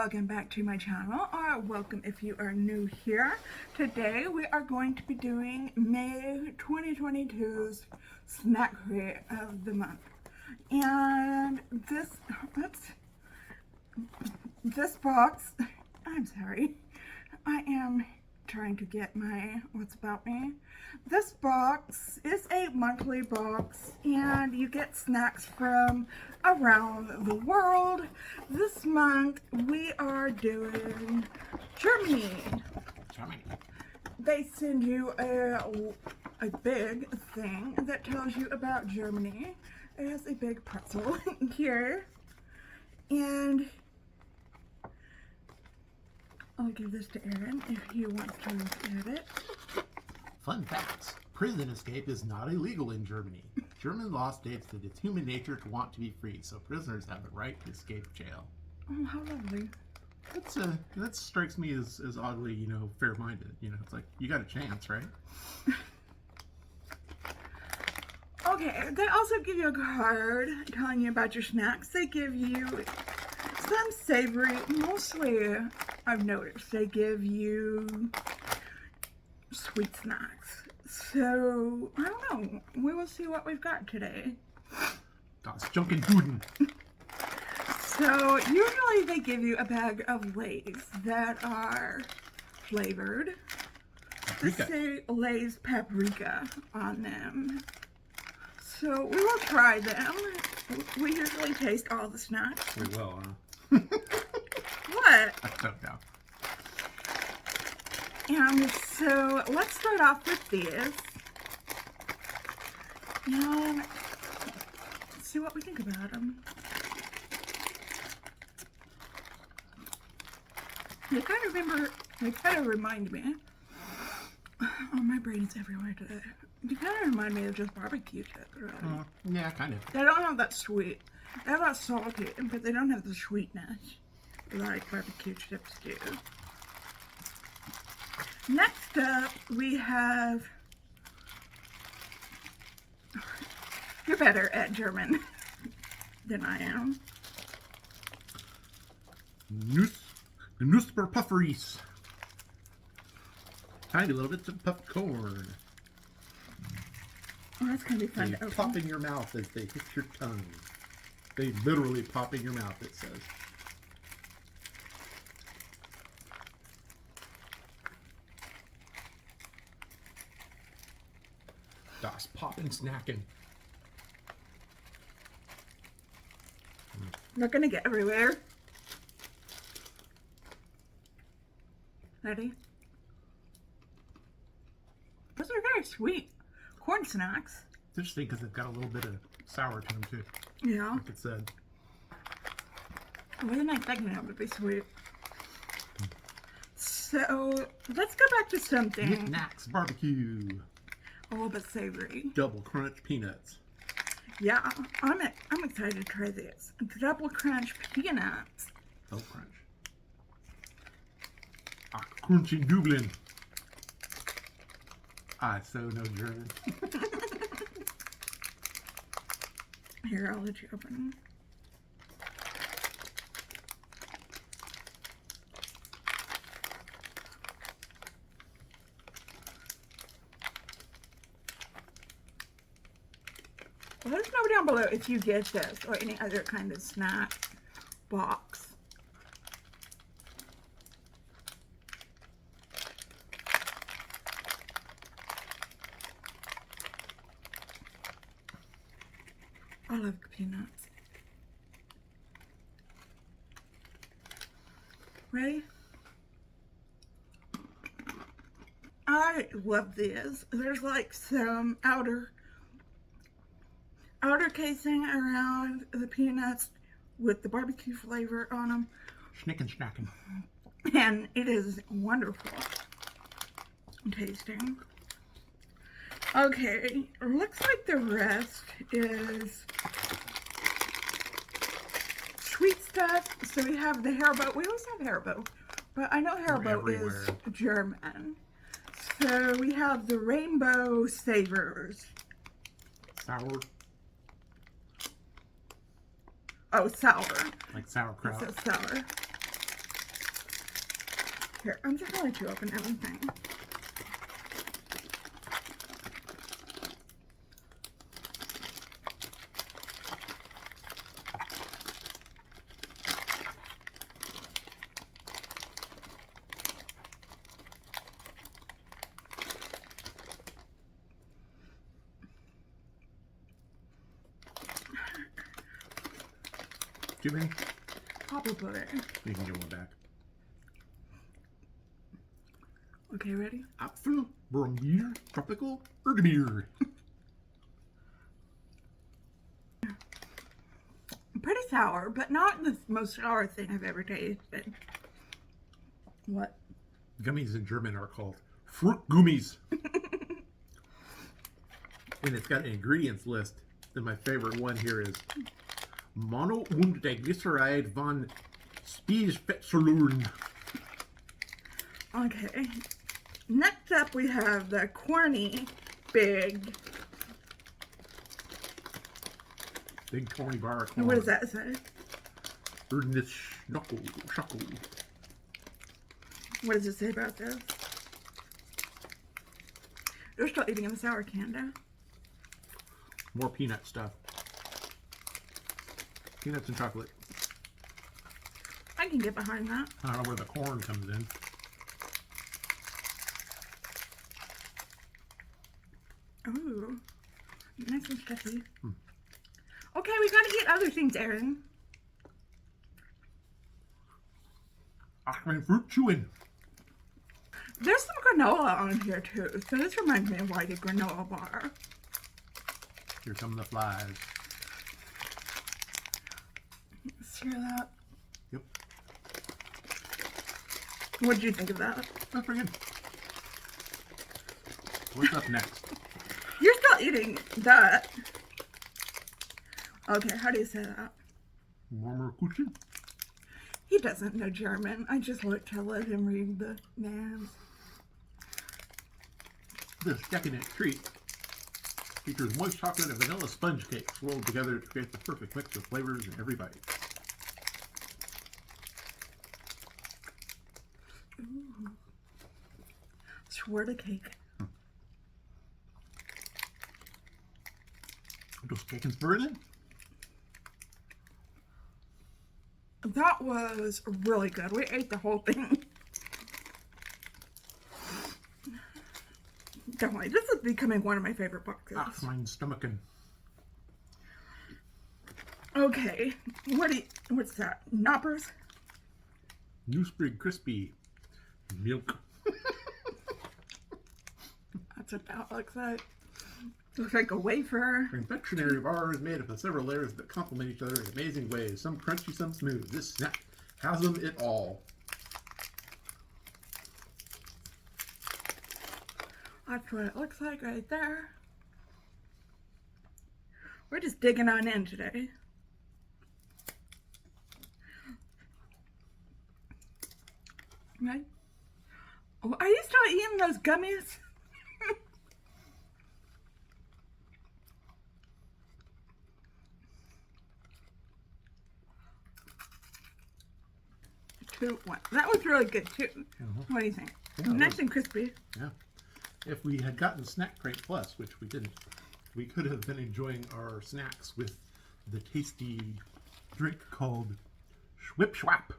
welcome back to my channel, or welcome if you are new here. Today we are going to be doing May 2022's SnackCrate of the month. And this box, I'm sorry, I am trying to get my What's About Me. This box is a monthly box and you get snacks from around the world. This month we are doing Germany. They send you a big thing that tells you about Germany. It has a big pretzel here, and I'll give this to Aaron if he wants to look at it. Fun facts. Prison escape is not illegal in Germany. German law states that it's human nature to want to be free, so prisoners have the right to escape jail. Oh, how lovely. That strikes me as oddly, fair-minded. It's like, you got a chance, right? Okay, they also give you a card telling you about your snacks. They give you some savory, mostly I've noticed they give you sweet snacks. So, I don't know. We will see what we've got today. Das Junkenduden. So, usually they give you a bag of Lay's that are flavored. They say Lay's paprika on them. So, we will try them. We usually taste all the snacks. We will, huh? What? I don't know. So let's start off with these. And let's see what we think about them. They kind of remind me. Oh, my brain's everywhere today. They kind of remind me of just barbecue chips, really. Yeah, kind of. They don't have that sweet. They have that salty, but they don't have the sweetness like barbecue chips do. Next up, we have... You're better at German than I am. Knusperpufferis. Tiny little bits of popcorn. Oh, that's going to be fun They to open. pop in your mouth as they hit your tongue. They literally pop in your mouth, it says. Das poppin' snackin'. They're going to get everywhere. Ready? Those are very sweet corn snacks. It's interesting because they've got a little bit of sour to them too. Yeah. Like it said. I wasn't expecting them to be sweet. So, let's go back to something Knickknacks barbecue. a little bit savory. Double crunch peanuts. Yeah, I'm excited to try this. Double crunch peanuts. Double crunch. Crunch in Dublin. I so know German. Here, I'll let you open. Let us know down below if you get this or any other kind of snack box. I love peanuts. Ready? I love these. There's like some outer casing around the peanuts with the barbecue flavor on them. Schnicken schnacken. And it is wonderful tasting. Okay, looks like the rest is sweet stuff. So we have the Haribo. We always have Haribo, but I know Haribo is German. So we have the rainbow savers. Sour. Oh, sour. Like sauerkraut. It says sour. Here, I'm just gonna let you open everything. Too many? Probably. You can get one back. Okay, ready? Apfel, Brombeer, Tropical, Erdbeer. Pretty sour, but not the most sour thing I've ever tasted. What? Gummies in German are called Fruchtgummis. And it's got an ingredients list. And my favorite one here is Mono und Diglyceride von Spiegelfettsäuren. Okay. Next up, we have the Corny Big Corny Bar. Corn. What does that say? Shuckle. What does it say about this? You're still eating in the sour candy. More peanut stuff. Peanuts and chocolate. I can get behind that. I don't know where the corn comes in. Ooh, nice and stuffy. Okay, we gotta eat other things, Aaron. Achman fruit chewing. There's some granola on here too, so this reminds me of like a granola bar. Here's some of the flies. Let's hear that. Yep. What did you think of that? That's pretty good. What's up next? You're still eating that. Okay, how do you say that? Warmer Kuchen? He doesn't know German. I just like to let him read the names. This decadent treat features moist chocolate and vanilla sponge cakes rolled together to create the perfect mix of flavors in every bite. Ooh. Schwartz cake. Those cakes burden? That was really good. We ate the whole thing. Definitely. This is becoming one of my favorite boxes. Ach, mein Stomachin. Okay. What's that? Knoppers? Newsbrig Crispy. Milk. That's what that looks like. Looks like a wafer. Confectionery bar is made up of several layers that complement each other in amazing ways. Some crunchy, some smooth. This snack has them it all. That's what it looks like right there. We're just digging on in today. Right? Oh, are you still eating those gummies? One. That was really good too. What do you think? Yeah, nice and crispy. Yeah. If we had gotten SnackCrate Plus, which we didn't, we could have been enjoying our snacks with the tasty drink called Schwip Schwap,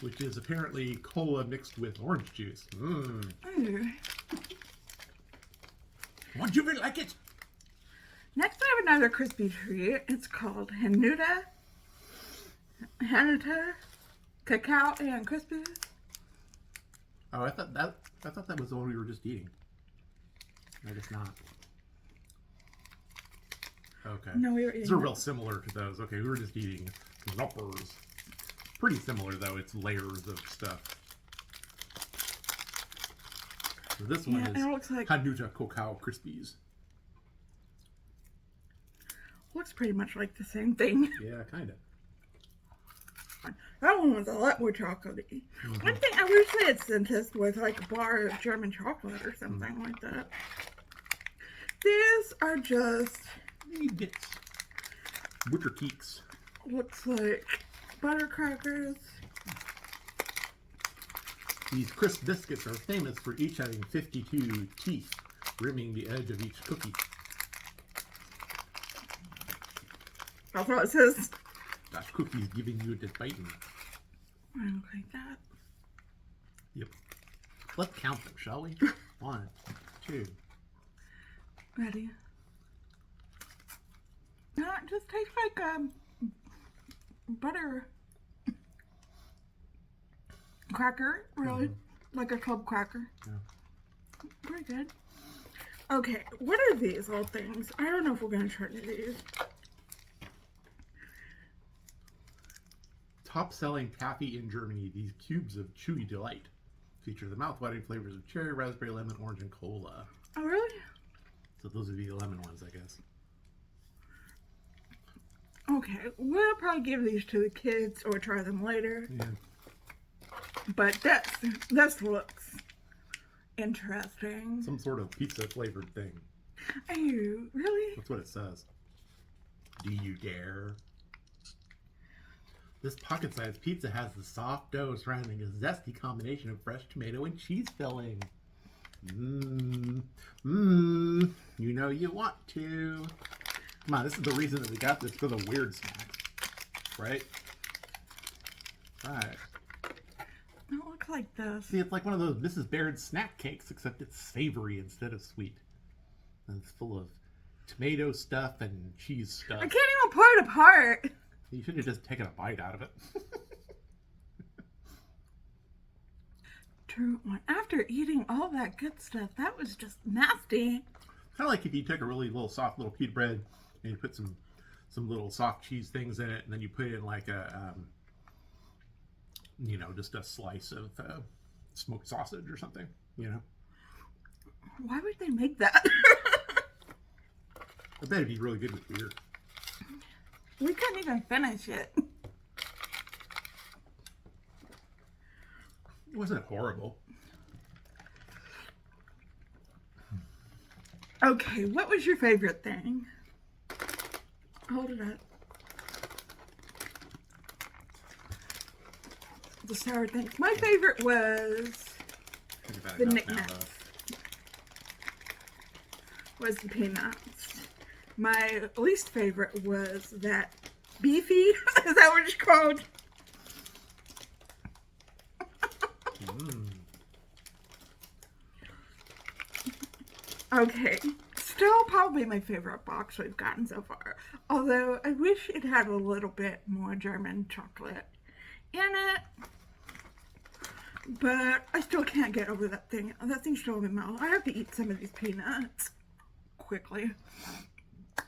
which is apparently cola mixed with orange juice. Mmm. Ooh. Would you like it? Next, I have another crispy treat. It's called Hanuta Cacao and Crispies. Oh, I thought that was the one we were just eating. I guess not. Okay. No, we were eating. These are real similar to those. Okay, we were just eating knoppers. Pretty similar though. It's layers of stuff. So this one is it looks like Hanuta Cacao Crispies. looks pretty much like the same thing. Yeah, kind of. That one was a lot more chocolatey. One thing I wish they had sent us with like a bar of German chocolate or something like that. These are just Bits. Butcher Keeks. looks like butter crackers. These crisp biscuits are famous for each having 52 teeth rimming the edge of each cookie. That's what it says. That cookie's giving you the biting. I don't like that. Yep. Let's count them, shall we? 1, 2. Ready? No, it just tastes like butter cracker, really. Like a club cracker. Yeah. Pretty good. Okay, what are these little things? I don't know if we're going to try any of these. Top-selling taffy in Germany, these cubes of chewy delight feature the mouth-watering flavors of cherry, raspberry, lemon, orange, and cola. Oh, really? So those would be the lemon ones, I guess. Okay, we'll probably give these to the kids or try them later. Yeah. But this looks interesting. Some sort of pizza-flavored thing. Are you really? That's what it says. Do you dare? This pocket-sized pizza has the soft dough surrounding a zesty combination of fresh tomato and cheese filling. Mmm. Mmm. You know you want to. Come on, this is the reason that we got this for the weird snack. Right? Right. Don't look like this. See, it's like one of those Mrs. Baird's snack cakes, except it's savory instead of sweet. And it's full of tomato stuff and cheese stuff. I can't even pull it apart. You should have just taken a bite out of it. True. After eating all that good stuff, that was just nasty. Kind of like if you took a really little soft little pita bread and you put some little soft cheese things in it, and then you put in like a, you know, just a slice of smoked sausage or something, you know? Why would they make that? I bet it'd be really good with beer. We couldn't even finish it. It wasn't horrible. Okay, what was your favorite thing? Hold it up. The sour things. My favorite was the knickknacks. Was the peanuts. My least favorite was that beefy. Is that what it's called? Okay, still probably my favorite box we've gotten so far. Although I wish it had a little bit more German chocolate in it. But I still can't get over that thing. That thing's still in my mouth. I have to eat some of these peanuts quickly.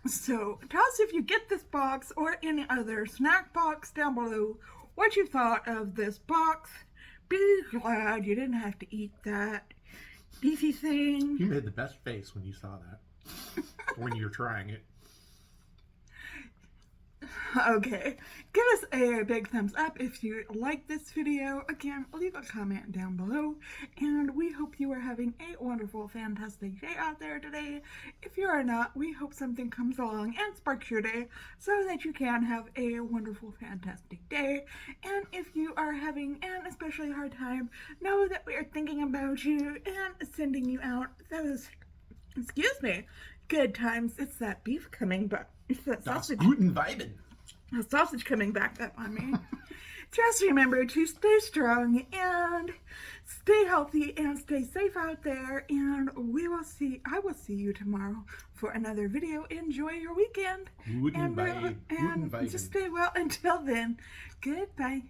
So tell us if you get this box or any other snack box down below what you thought of this box. Be glad you didn't have to eat that beefy thing. You made the best face when you saw that. Or when you were trying it. Okay, give us a big thumbs up if you like this video. Again, leave a comment down below, and we hope you are having a wonderful, fantastic day out there today. If you are not, we hope something comes along and sparks your day so that you can have a wonderful, fantastic day. And if you are having an especially hard time, know that we are thinking about you and sending you out those, excuse me, good times. It's that beef coming back. It's that sausage. Das guten Weiben. A sausage coming back up on me. Just remember to stay strong and stay healthy and stay safe out there. And I will see you tomorrow for another video. Enjoy your weekend. Guten Weiben. And just stay well until then. Goodbye.